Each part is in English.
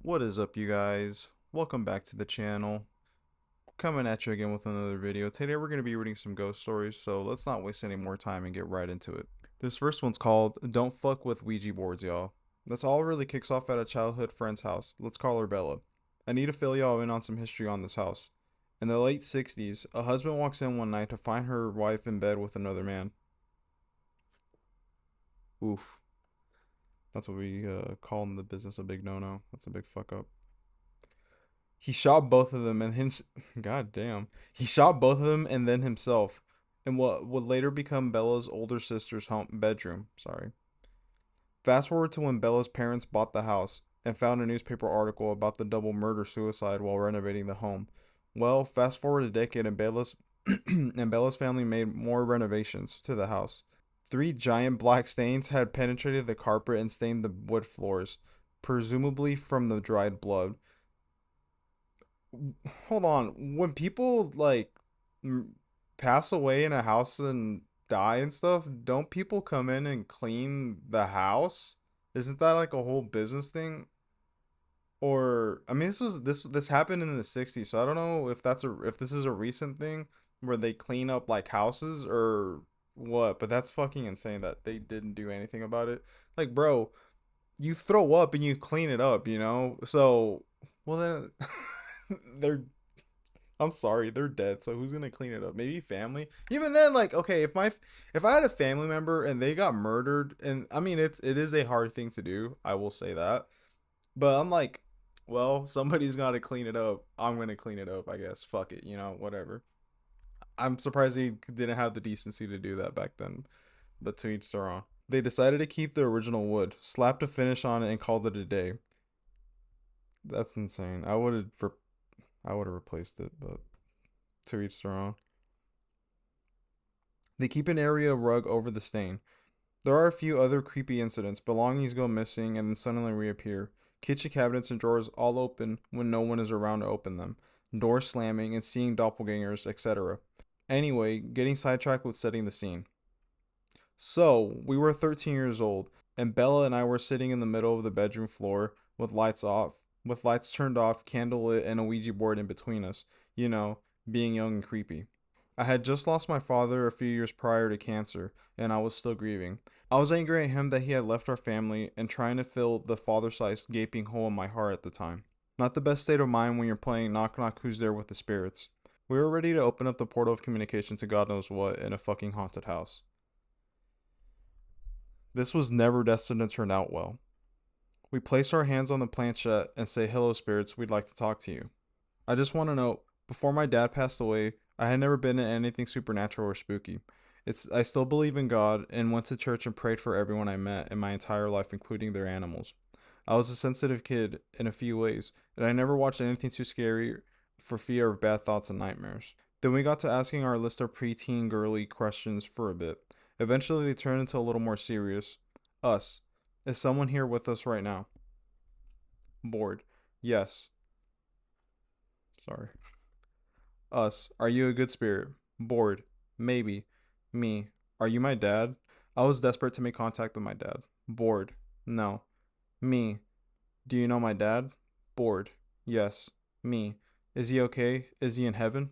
What is up, you guys? Welcome back to the channel. Coming at you again with another video. Today we're going to be reading some ghost stories, so let's not waste any more time and get right into it. This first one's called Don't Fuck with Ouija Boards, y'all. This all really kicks off at a childhood friend's house. Let's call her Bella. I need to fill y'all in on some history on this house. In the late 60s, a husband walks in one night to find her wife in bed with another man. Oof. That's what we call in the business a big no-no. That's a big fuck up. He shot both of them and him. God damn. He shot both of them and then himself in what would later become Bella's older sister's home bedroom. Sorry. Fast forward to when Bella's parents bought the house and found a newspaper article about the double murder suicide while renovating the home. Well, fast forward a decade and Bella's and Bella's family made more renovations to the house. Three giant black stains had penetrated the carpet and stained the wood floors, presumably from the dried blood. Hold on. When people like pass away in a house and die and stuff, don't people come in and clean the house? Isn't that like a whole business thing? Or I mean, this happened in the 60s, so I don't know if this is a recent thing where they clean up like houses or what, but that's fucking insane that they didn't do anything about it. Like, bro, you throw up and you clean it up, you know? So, well then they're I'm sorry, they're dead. So who's gonna clean it up? Maybe family. Even then, like, okay, if I had a family member and they got murdered, and I mean it is a hard thing to do. I will say that, but I'm like, well, somebody's got to clean it up. I'm gonna clean it up. I guess. Fuck it. Whatever. I'm surprised he didn't have the decency to do that back then. But to each their own. They decided to keep the original wood, slapped a finish on it, and called it a day. That's insane. I would have replaced it, but to each their own. They keep an area rug over the stain. There are a few other creepy incidents. Belongings go missing and then suddenly reappear. Kitchen cabinets and drawers all open when no one is around to open them. Doors slamming and seeing doppelgangers, etc. Anyway, getting sidetracked with setting the scene. So, we were 13 years old, and Bella and I were sitting in the middle of the bedroom floor with lights turned off, candle lit, and a Ouija board in between us. You know, being young and creepy. I had just lost my father a few years prior to cancer, and I was still grieving. I was angry at him that he had left our family and trying to fill the father sized gaping hole in my heart at the time. Not the best state of mind when you're playing Knock Knock Who's There with the Spirits. We were ready to open up the portal of communication to God knows what in a fucking haunted house. This was never destined to turn out well. We place our hands on the planchette and say, "Hello, spirits, we'd like to talk to you." I just want to note, before my dad passed away, I had never been in anything supernatural or spooky. I still believe in God and went to church and prayed for everyone I met in my entire life, including their animals. I was a sensitive kid in a few ways, and I never watched anything too scary for fear of bad thoughts and nightmares. Then we got to asking our list of preteen girly questions for a bit. Eventually, they turned into a little more serious. Us. Is someone here with us right now? Bored. Yes. Sorry. Us. Are you a good spirit? Bored. Maybe. Me. Are you my dad? I was desperate to make contact with my dad. Bored. No. Me. Do you know my dad? Bored. Yes. Me. Is he okay? Is he in heaven?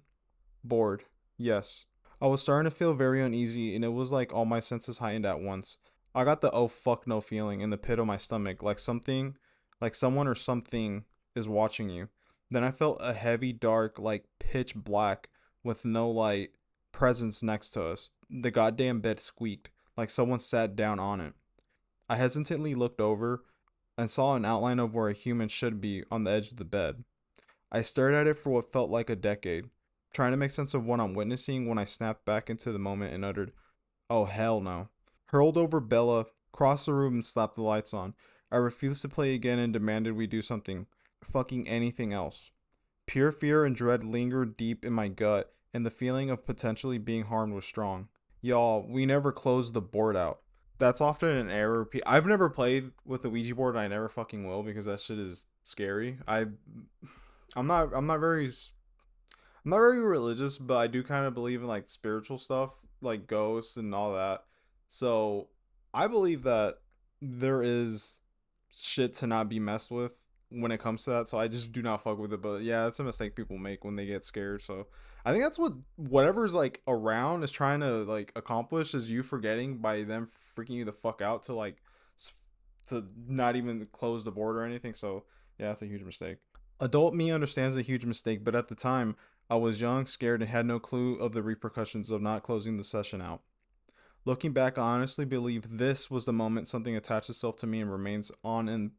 Bored. Yes. I was starting to feel very uneasy, and it was like all my senses heightened at once. I got the oh fuck no feeling in the pit of my stomach, like someone or something is watching you. Then I felt a heavy, dark, like pitch black with no light presence next to us. The goddamn bed squeaked, like someone sat down on it. I hesitantly looked over and saw an outline of where a human should be on the edge of the bed. I stared at it for what felt like a decade, trying to make sense of what I'm witnessing when I snapped back into the moment and uttered, "Oh hell no." Hurled over Bella, crossed the room and slapped the lights on. I refused to play again and demanded we do something, fucking anything else. Pure fear and dread lingered deep in my gut, and the feeling of potentially being harmed was strong. Y'all, we never closed the board out. That's often an error. I've never played with the Ouija board, and I never fucking will because that shit is scary. I'm not very I'm not very religious, but I do kind of believe in like spiritual stuff, like ghosts and all that. So I believe that there is shit to not be messed with. when it comes to that, so I just do not fuck with it. But yeah, it's a mistake people make when they get scared. So I think that's what whatever's like around is trying to like accomplish is you forgetting by them freaking you the fuck out to like to not even close the board or anything. So yeah, that's a huge mistake. Adult me understands a huge mistake, but at the time I was young, scared, and had no clue of the repercussions of not closing the session out. Looking back, I honestly believe this was the moment something attached itself to me and remains on in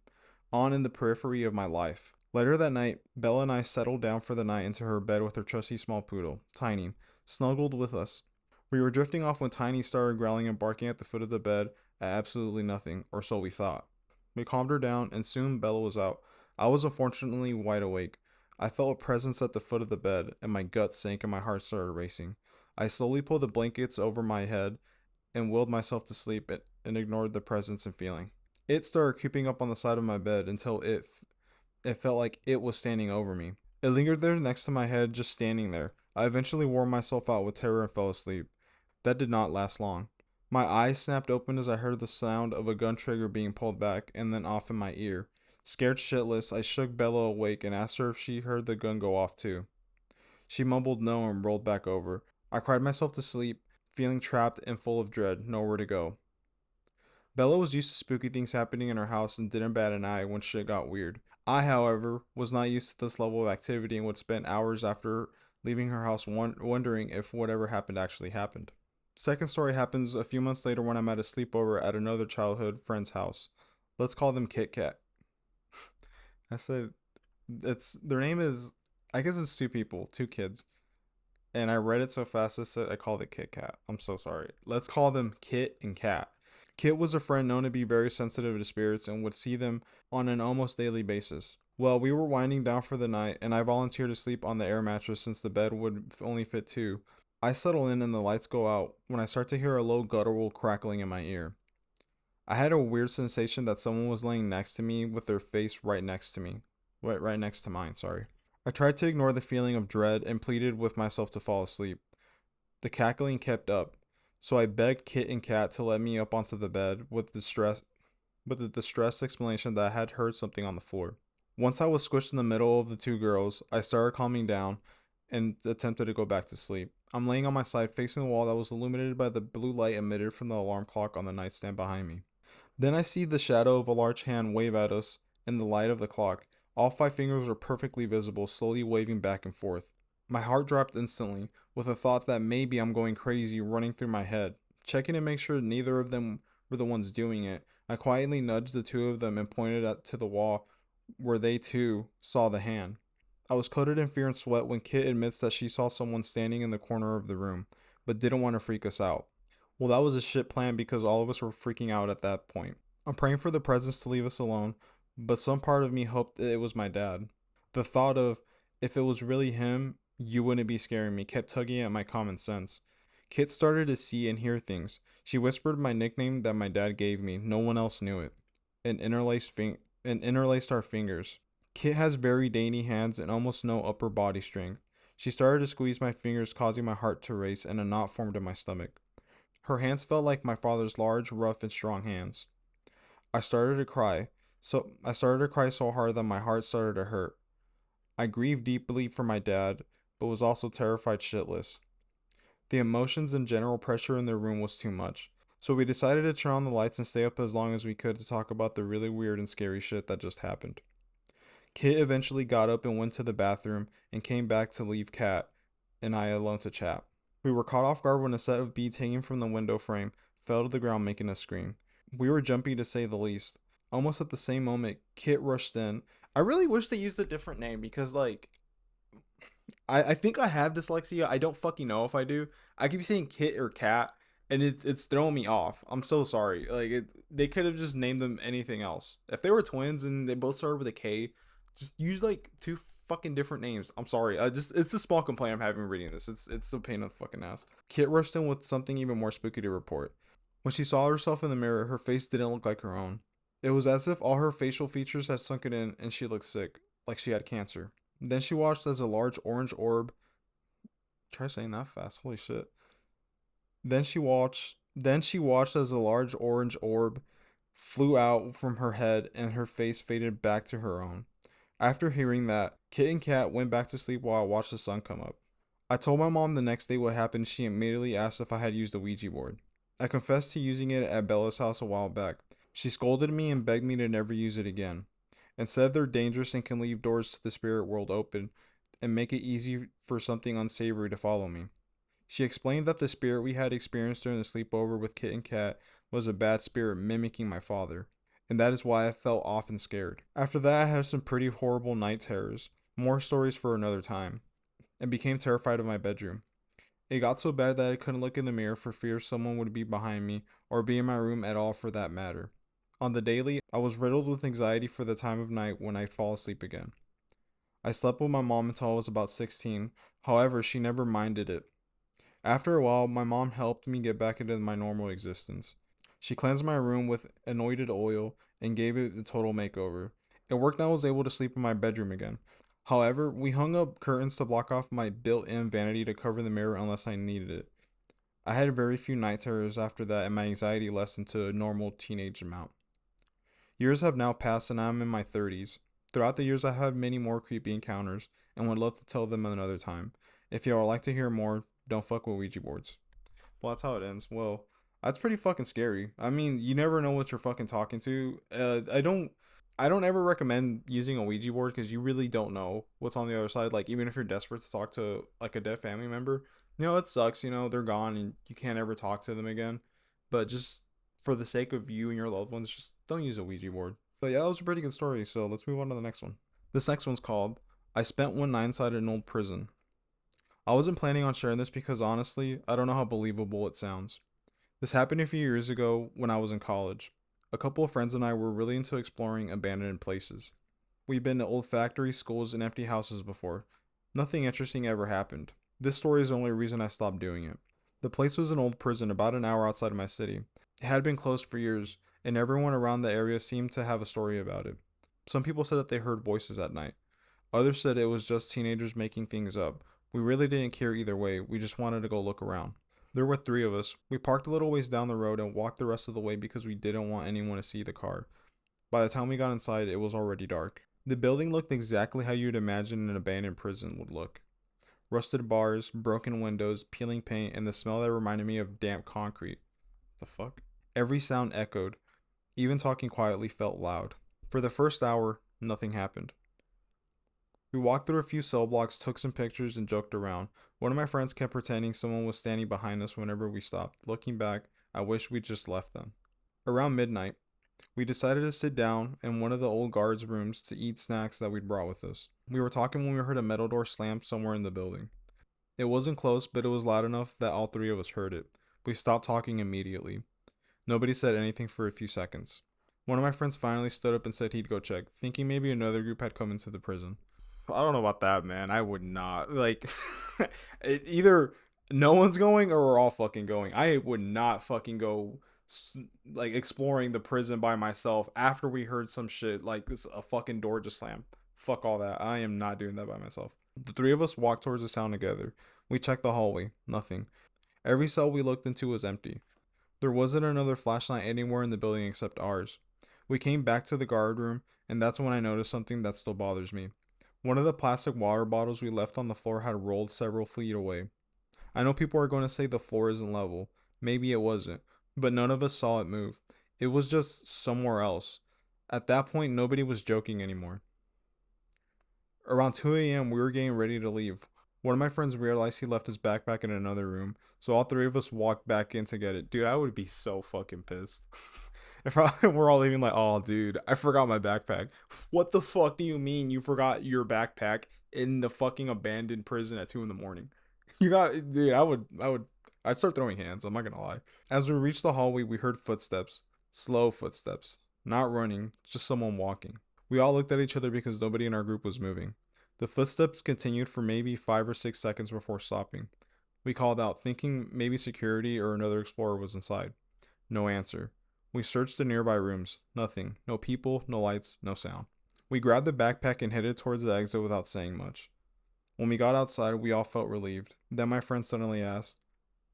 the periphery of my life. Later that night, Bella and I settled down for the night into her bed with her trusty small poodle, Tiny, snuggled with us. We were drifting off when Tiny started growling and barking at the foot of the bed at absolutely nothing, or so we thought. We calmed her down, and soon Bella was out. I was unfortunately wide awake. I felt a presence at the foot of the bed, and my gut sank and my heart started racing. I slowly pulled the blankets over my head and willed myself to sleep and ignored the presence and feeling. It started creeping up on the side of my bed until it felt like it was standing over me. It lingered there next to my head, just standing there. I eventually wore myself out with terror and fell asleep. That did not last long. My eyes snapped open as I heard the sound of a gun trigger being pulled back and then off in my ear. Scared shitless, I shook Bella awake and asked her if she heard the gun go off too. She mumbled no and rolled back over. I cried myself to sleep, feeling trapped and full of dread, nowhere to go. Bella was used to spooky things happening in her house and didn't bat an eye when shit got weird. I, however, was not used to this level of activity and would spend hours after leaving her house wondering if whatever happened actually happened. Second story happens a few months later when I'm at a sleepover at another childhood friend's house. Let's call them Kit Kat. I said, it's their name is, I guess it's two people, two kids. And I read it so fast I called it Kit Kat. I'm so sorry. Let's call them Kit and Kat. Kit was a friend known to be very sensitive to spirits and would see them on an almost daily basis. Well, we were winding down for the night, and I volunteered to sleep on the air mattress since the bed would only fit two. I settle in and the lights go out when I start to hear a low guttural crackling in my ear. I had a weird sensation that someone was laying next to me with their face right next to me. Right next to mine, sorry. I tried to ignore the feeling of dread and pleaded with myself to fall asleep. The cackling kept up, so I begged Kit and Kat to let me up onto the bed with the distressed explanation that I had heard something on the floor. Once I was squished in the middle of the two girls, I started calming down and attempted to go back to sleep. I'm laying on my side facing the wall that was illuminated by the blue light emitted from the alarm clock on the nightstand behind me. Then I see the shadow of a large hand wave at us in the light of the clock. All five fingers were perfectly visible, slowly waving back and forth. My heart dropped instantly, with a thought that maybe I'm going crazy running through my head. Checking to make sure neither of them were the ones doing it, I quietly nudged the two of them and pointed to the wall where they too saw the hand. I was coated in fear and sweat when Kit admits that she saw someone standing in the corner of the room, but didn't want to freak us out. Well, that was a shit plan because all of us were freaking out at that point. I'm praying for the presence to leave us alone, but some part of me hoped it was my dad. The thought of, if it was really him, you wouldn't be scaring me, kept tugging at my common sense. Kit started to see and hear things. She whispered my nickname that my dad gave me. No one else knew it. And interlaced our fingers. Kit has very dainty hands and almost no upper body strength. She started to squeeze my fingers, causing my heart to race, and a knot formed in my stomach. Her hands felt like my father's large, rough, and strong hands. I started to cry. I started to cry so hard that my heart started to hurt. I grieved deeply for my dad, but was also terrified shitless. The emotions and general pressure in the room was too much. So we decided to turn on the lights and stay up as long as we could to talk about the really weird and scary shit that just happened. Kit eventually got up and went to the bathroom and came back to leave Kat and I alone to chat. We were caught off guard when a set of beads hanging from the window frame fell to the ground, making us scream. We were jumpy to say the least. Almost at the same moment, Kit rushed in. I really wish they used a different name because, like, I think I have dyslexia. I don't fucking know if I do. I keep saying Kit or Cat, and it's throwing me off. I'm so sorry. They could have just named them anything else. If they were twins and they both started with a K, just use like two fucking different names. I'm sorry. It's a small complaint I'm having reading this. It's a pain in the fucking ass. Kit rushed in with something even more spooky to report. When she saw herself in the mirror, her face didn't look like her own. It was as if all her facial features had sunken in and she looked sick, like she had cancer. Then she watched as a large orange orb. Try saying that fast. Holy shit. Then she watched as a large orange orb flew out from her head and her face faded back to her own. After hearing that, Kit and Kat went back to sleep while I watched the sun come up. I told my mom the next day what happened. She immediately asked if I had used a Ouija board. I confessed to using it at Bella's house a while back. She scolded me and begged me to never use it again, and said they're dangerous and can leave doors to the spirit world open and make it easy for something unsavory to follow me. She explained that the spirit we had experienced during the sleepover with Kit and Kat was a bad spirit mimicking my father, and that is why I felt often scared. After that, I had some pretty horrible night terrors, more stories for another time, and became terrified of my bedroom. It got so bad that I couldn't look in the mirror for fear someone would be behind me or be in my room at all for that matter. On the daily, I was riddled with anxiety for the time of night when I'd fall asleep again. I slept with my mom until I was about 16, however, she never minded it. After a while, my mom helped me get back into my normal existence. She cleansed my room with anointed oil and gave it a total makeover. It worked and I was able to sleep in my bedroom again. However, we hung up curtains to block off my built in vanity to cover the mirror unless I needed it. I had very few night terrors after that, and my anxiety lessened to a normal teenage amount. Years have now passed, and I'm in my 30s. Throughout the years, I have many more creepy encounters, and would love to tell them another time. If y'all would like to hear more, don't fuck with Ouija boards. Well, that's how it ends. Well, that's pretty fucking scary. I mean, you never know what you're fucking talking to. I don't ever recommend using a Ouija board because you really don't know what's on the other side. Like, even if you're desperate to talk to like a dead family member, it sucks. They're gone and you can't ever talk to them again. But just for the sake of you and your loved ones, just don't use a Ouija board. But yeah, that was a pretty good story. So let's move on to the next one. This next one's called "I Spent One Night Inside an Old Prison." I wasn't planning on sharing this because honestly, I don't know how believable it sounds. This happened a few years ago when I was in college. A couple of friends and I were really into exploring abandoned places. We'd been to old factories, schools, and empty houses before. Nothing interesting ever happened. This story is the only reason I stopped doing it. The place was an old prison about an hour outside of my city. It had been closed for years, and everyone around the area seemed to have a story about it. Some people said that they heard voices at night. Others said it was just teenagers making things up. We really didn't care either way, we just wanted to go look around. There were three of us. We parked a little ways down the road and walked the rest of the way because we didn't want anyone to see the car. By the time we got inside, it was already dark. The building looked exactly how you'd imagine an abandoned prison would look. Rusted bars, broken windows, peeling paint, and the smell that reminded me of damp concrete. The fuck? Every sound echoed. Even talking quietly felt loud. For the first hour, nothing happened. We walked through a few cell blocks, took some pictures, and joked around. One of my friends kept pretending someone was standing behind us whenever we stopped. Looking back, I wish we'd just left them. Around midnight, we decided to sit down in one of the old guards' rooms to eat snacks that we'd brought with us. We were talking when we heard a metal door slam somewhere in the building. It wasn't close, but it was loud enough that all three of us heard it. We stopped talking immediately. Nobody said anything for a few seconds. One of my friends finally stood up and said he'd go check, thinking maybe another group had come into the prison. I don't know about that, man. I would not. Like, either no one's going or we're all fucking going. I would not fucking go, like, exploring the prison by myself after we heard some shit like this, a fucking door just slammed. Fuck all that. I am not doing that by myself. The three of us walked towards the sound together. We checked the hallway. Nothing. Every cell we looked into was empty. There wasn't another flashlight anywhere in the building except ours. We came back to the guard room, and that's when I noticed something that still bothers me. One of the plastic water bottles we left on the floor had rolled several feet away. I know people are going to say the floor isn't level. Maybe it wasn't, but none of us saw it move. It was just somewhere else. At that point, nobody was joking anymore. Around 2 a.m., we were getting ready to leave. One of my friends realized he left his backpack in another room, so all three of us walked back in to get it. Dude, I would be so fucking pissed. If we're all leaving like, oh, dude, I forgot my backpack. What the fuck do you mean you forgot your backpack in the fucking abandoned prison at 2 in the morning? You got, dude, I'd start throwing hands. I'm not gonna lie. As we reached the hallway, we heard footsteps. Slow footsteps. Not running, just someone walking. We all looked at each other because nobody in our group was moving. The footsteps continued for maybe 5 or 6 seconds before stopping. We called out, thinking maybe security or another explorer was inside. No answer. We searched the nearby rooms. Nothing. No people, no lights, no sound. We grabbed the backpack and headed towards the exit without saying much. When we got outside, we all felt relieved. Then my friend suddenly asked,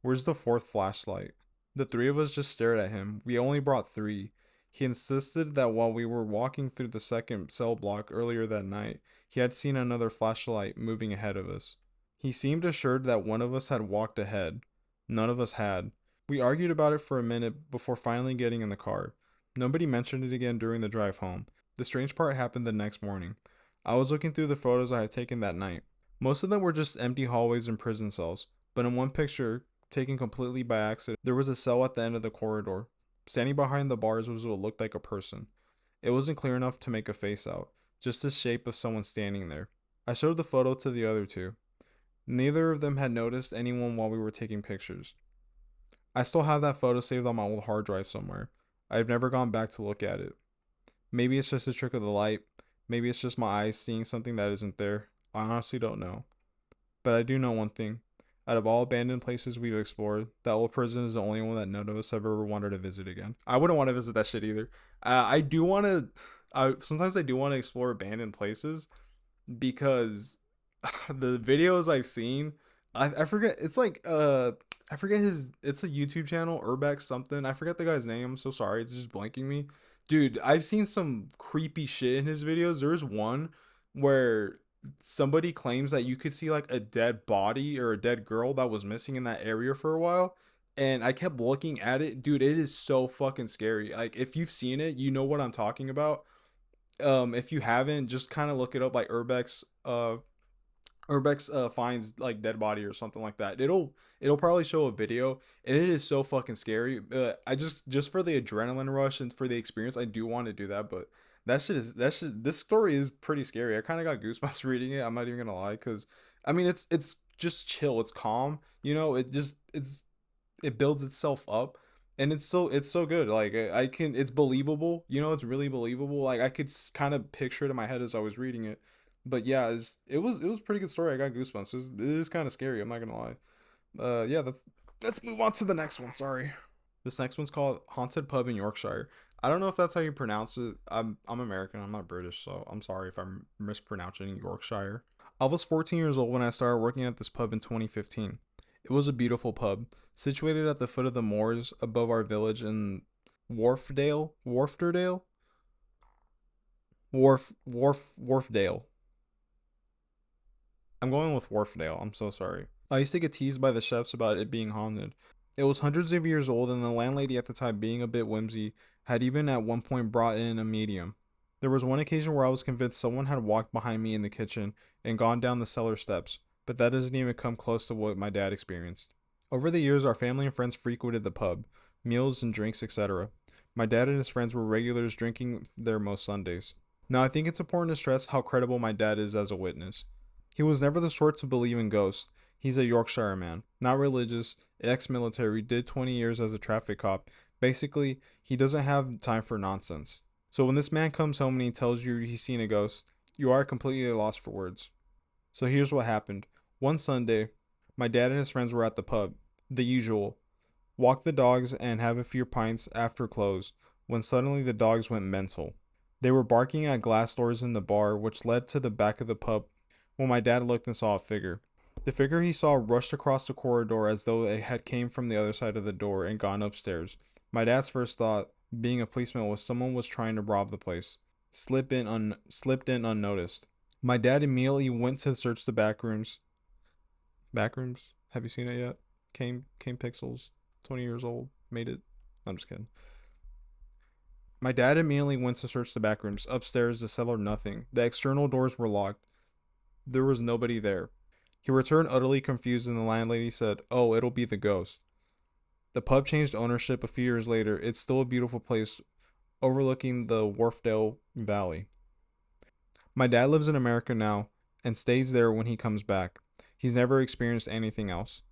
"Where's the fourth flashlight?" The three of us just stared at him. We only brought three. He insisted that while we were walking through the second cell block earlier that night, he had seen another flashlight moving ahead of us. He seemed assured that one of us had walked ahead. None of us had. We argued about it for a minute before finally getting in the car. Nobody mentioned it again during the drive home. The strange part happened the next morning. I was looking through the photos I had taken that night. Most of them were just empty hallways and prison cells, but in one picture, taken completely by accident, there was a cell at the end of the corridor. Standing behind the bars was what looked like a person. It wasn't clear enough to make a face out, just the shape of someone standing there. I showed the photo to the other two. Neither of them had noticed anyone while we were taking pictures. I still have that photo saved on my old hard drive somewhere. I've never gone back to look at it. Maybe it's just a trick of the light. Maybe it's just my eyes seeing something that isn't there. I honestly don't know. But I do know one thing. Out of all abandoned places we've explored, that old prison is the only one that none of us have ever wanted to visit again. I wouldn't want to visit that shit either. I do want to. Sometimes I do want to explore abandoned places because the videos I've seen, I forget. It's like I forget his. It's a YouTube channel, Urbex something. I forget the guy's name. I'm so sorry. It's just blanking me. Dude, I've seen some creepy shit in his videos. There's one where somebody claims that you could see like a dead body or a dead girl that was missing in that area for a while. And I kept looking at it. Dude, it is so fucking scary. Like if you've seen it, you know what I'm talking about. If you haven't, just kind of look it up like Urbex finds like dead body or something like that. It'll probably show a video, and it is so fucking scary. I just for the adrenaline rush and for the experience, I do want to do that. But that shit. This story is pretty scary. I kind of got goosebumps reading it. I'm not even gonna lie, because I mean it's just chill. It's calm. You know, it builds itself up, and it's so good. Like I can, it's believable. You know, it's really believable. Like I could kind of picture it in my head as I was reading it. But yeah, it was a pretty good story. I got goosebumps. It is kind of scary. I'm not gonna lie. Yeah, let's move on to the next one. Sorry. This next one's called Haunted Pub in Yorkshire. I don't know if that's how you pronounce it. I'm American. I'm not British, so I'm sorry if I'm mispronouncing Yorkshire. I was 14 years old when I started working at this pub in 2015. It was a beautiful pub, situated at the foot of the moors above our village in Wharfdale. I'm going with Wharfdale. I'm so sorry. I used to get teased by the chefs about it being haunted. It was hundreds of years old, and the landlady at the time, being a bit whimsy, had even at one point brought in a medium. There was one occasion where I was convinced someone had walked behind me in the kitchen and gone down the cellar steps, but that doesn't even come close to what my dad experienced. Over the years, our family and friends frequented the pub, meals and drinks, etc. My dad and his friends were regulars drinking there most Sundays. Now, I think it's important to stress how credible my dad is as a witness. He was never the sort to believe in ghosts. He's a Yorkshire man, not religious, ex military, did 20 years as a traffic cop. Basically, he doesn't have time for nonsense. So when this man comes home and he tells you he's seen a ghost, you are completely lost for words. So here's what happened. One Sunday, my dad and his friends were at the pub. The usual. Walk the dogs and have a few pints after close, when suddenly the dogs went mental. They were barking at glass doors in the bar, which led to the back of the pub when my dad looked and saw a figure. The figure he saw rushed across the corridor as though it had came from the other side of the door and gone upstairs. My dad's first thought, being a policeman, was someone was trying to rob the place. Slipped in unnoticed. My dad immediately went to search the back rooms. Back rooms? Have you seen it yet? Came Pixels, 20 years old, made it. I'm just kidding. My dad immediately went to search the back rooms. Upstairs, the cellar, nothing. The external doors were locked. There was nobody there. He returned utterly confused, and the landlady said, "Oh, it'll be the ghost." The pub changed ownership a few years later. It's still a beautiful place overlooking the Wharfdale Valley. My dad lives in America now and stays there when he comes back. He's never experienced anything else.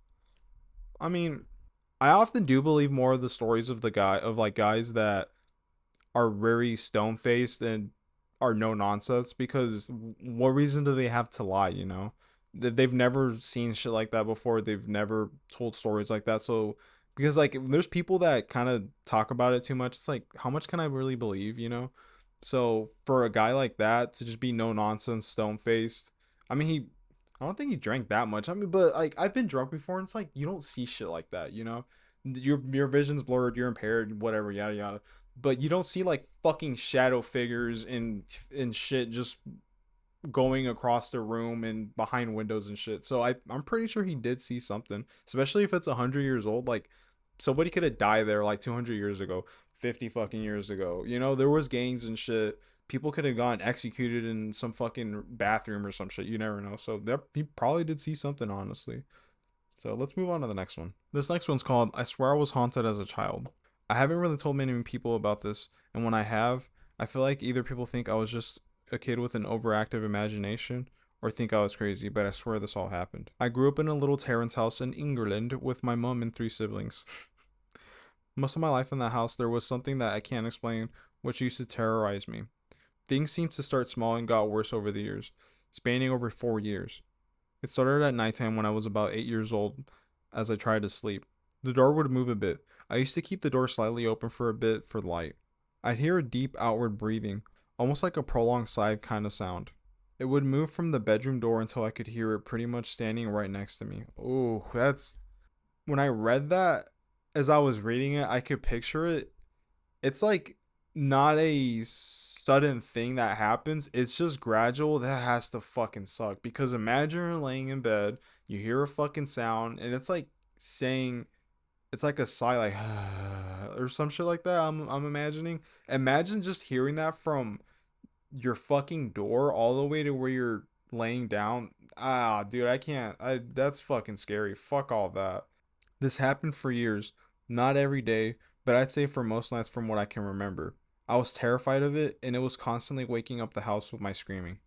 I mean, I often do believe more of the stories of guys that are very stone faced and are no nonsense, because what reason do they have to lie, you know? They've never seen shit like that before. They've never told stories like that. So because like there's people that kind of talk about it too much, it's like how much can I really believe, you know? So for a guy like that to just be no nonsense, stone faced, I mean I don't think he drank that much. I mean, but like I've been drunk before, and it's like you don't see shit like that, you know? Your vision's blurred, you're impaired, whatever, yada yada. but you don't see like fucking shadow figures and shit just going across the room and behind windows and shit. So I'm pretty sure he did see something, especially if it's 100 years old. Like somebody could have died there like 200 years ago, 50 fucking years ago. You know, there was gangs and shit. People could have gotten executed in some fucking bathroom or some shit. You never know. So that he probably did see something, honestly. So let's move on to the next one. This next one's called I Swear I Was Haunted as a Child. I haven't really told many people about this, and when I have, I feel like either people think I was just a kid with an overactive imagination or think I was crazy, but I swear this all happened. I grew up in a little Terrace house in England with my mom and three siblings. Most of my life in that house, there was something that I can't explain, which used to terrorize me. Things seemed to start small and got worse over the years, spanning over 4 years. It started at nighttime when I was about 8 years old as I tried to sleep. The door would move a bit. I used to keep the door slightly open for a bit for light. I'd hear a deep outward breathing, almost like a prolonged sigh kind of sound. It would move from the bedroom door until I could hear it pretty much standing right next to me. Oh, that's. When I read that, as I was reading it, I could picture it. It's like not a sudden thing that happens. It's just gradual. That has to fucking suck. Because imagine you're laying in bed, you hear a fucking sound, and it's like saying, it's like a sigh, like or some shit like that. I'm imagining. Imagine just hearing that from your fucking door all the way to where you're laying down. Ah, dude, I can't. I That's fucking scary. Fuck all that. This happened for years, not every day, but I'd say for most nights from what I can remember. I was terrified of it, and it was constantly waking up the house with my screaming.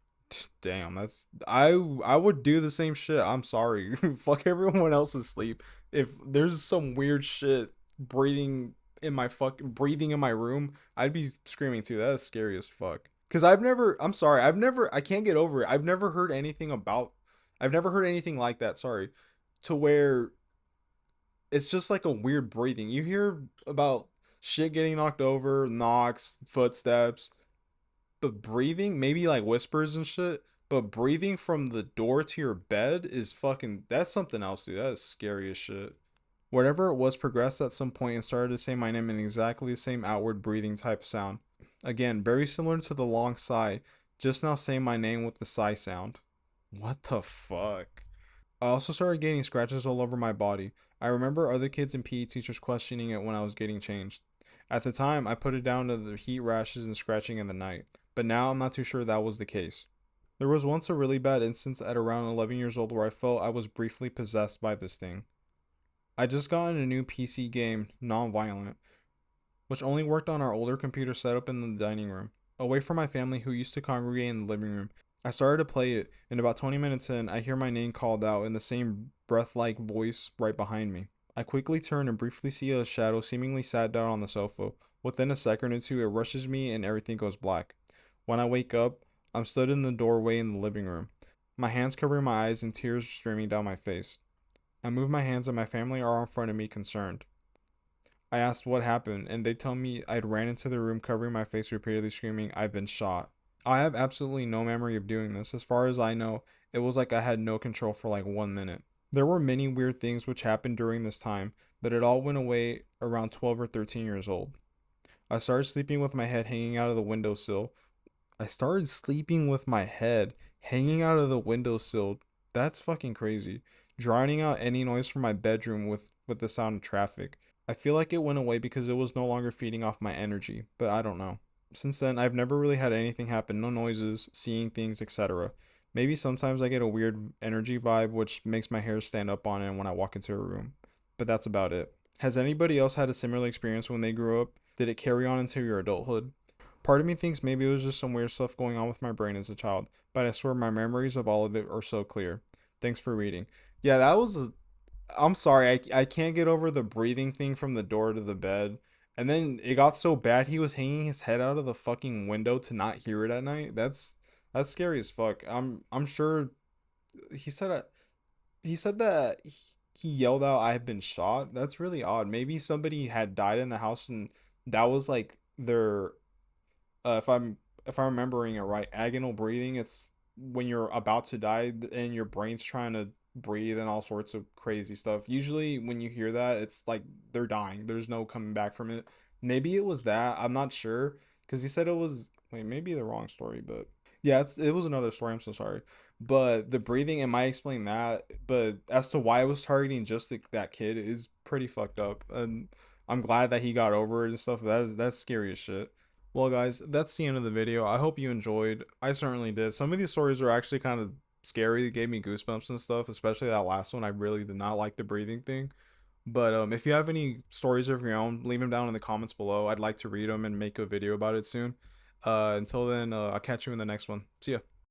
Damn, that's I would do the same shit. I'm sorry. Fuck everyone else's sleep. If there's some weird shit breathing in my room, I'd be screaming too. That is scary as fuck. Cause I'm sorry, I can't get over it. I've never heard anything like that. Sorry, to where it's just like a weird breathing. You hear about shit getting knocked over, knocks, footsteps, but breathing, maybe like whispers and shit, but breathing from the door to your bed is fucking, that's something else, dude. That is scary as shit. Whatever it was progressed at some point and started to say my name in exactly the same outward breathing type sound. Again, very similar to the long sigh, just now saying my name with the sigh sound. What the fuck? I also started getting scratches all over my body. I remember other kids and PE teachers questioning it when I was getting changed. At the time, I put it down to the heat rashes and scratching in the night, but now I'm not too sure that was the case. There was once a really bad instance at around 11 years old where I felt I was briefly possessed by this thing. I just got a new PC game, non-violent, which only worked on our older computer setup in the dining room, away from my family who used to congregate in the living room. I started to play it, and about 20 minutes in, I hear my name called out in the same breath like voice right behind me. I quickly turn and briefly see a shadow seemingly sat down on the sofa. Within a second or two, it rushes me and everything goes black. When I wake up, I'm stood in the doorway in the living room, my hands covering my eyes and tears streaming down my face. I move my hands and my family are in front of me concerned. I asked what happened, and they tell me I'd ran into the room covering my face repeatedly screaming, I've been shot. I have absolutely no memory of doing this. As far as I know, it was like I had no control for like 1 minute. There were many weird things which happened during this time, but it all went away around 12 or 13 years old. I started sleeping with my head hanging out of the windowsill. I started sleeping with my head hanging out of the windowsill. That's fucking crazy. Drowning out any noise from my bedroom with the sound of traffic. I feel like it went away because it was no longer feeding off my energy, but I don't know. Since then, I've never really had anything happen, no noises, seeing things, etc. Maybe sometimes I get a weird energy vibe which makes my hair stand up on end when I walk into a room, but that's about it. Has anybody else had a similar experience when they grew up? Did it carry on into your adulthood? Part of me thinks maybe it was just some weird stuff going on with my brain as a child, but I swear my memories of all of it are so clear. Thanks for reading. Yeah, that was I'm sorry, I can't get over the breathing thing from the door to the bed. And then it got so bad he was hanging his head out of the fucking window to not hear it at night. That's scary as fuck. I'm sure he said it, he said that he yelled out I've been shot. That's really odd. Maybe somebody had died in the house and that was like their if I'm remembering it right, agonal breathing. It's when you're about to die and your brain's trying to breathe and all sorts of crazy stuff. Usually, when you hear that, it's like they're dying. There's no coming back from it. Maybe it was that. I'm not sure because he said it was. Wait, maybe the wrong story, but yeah, it was another story. I'm so sorry. But the breathing, it might explain that. But as to why I was targeting just that kid is pretty fucked up, and I'm glad that he got over it and stuff. That's scary as shit. Well, guys, that's the end of the video. I hope you enjoyed. I certainly did. Some of these stories are actually kind of scary. It gave me goosebumps and stuff, especially that last one. I really did not like the breathing thing. But if you have any stories of your own, leave them down in the comments below. I'd like to read them and make a video about it soon. Until then, I'll catch you in the next one. See ya.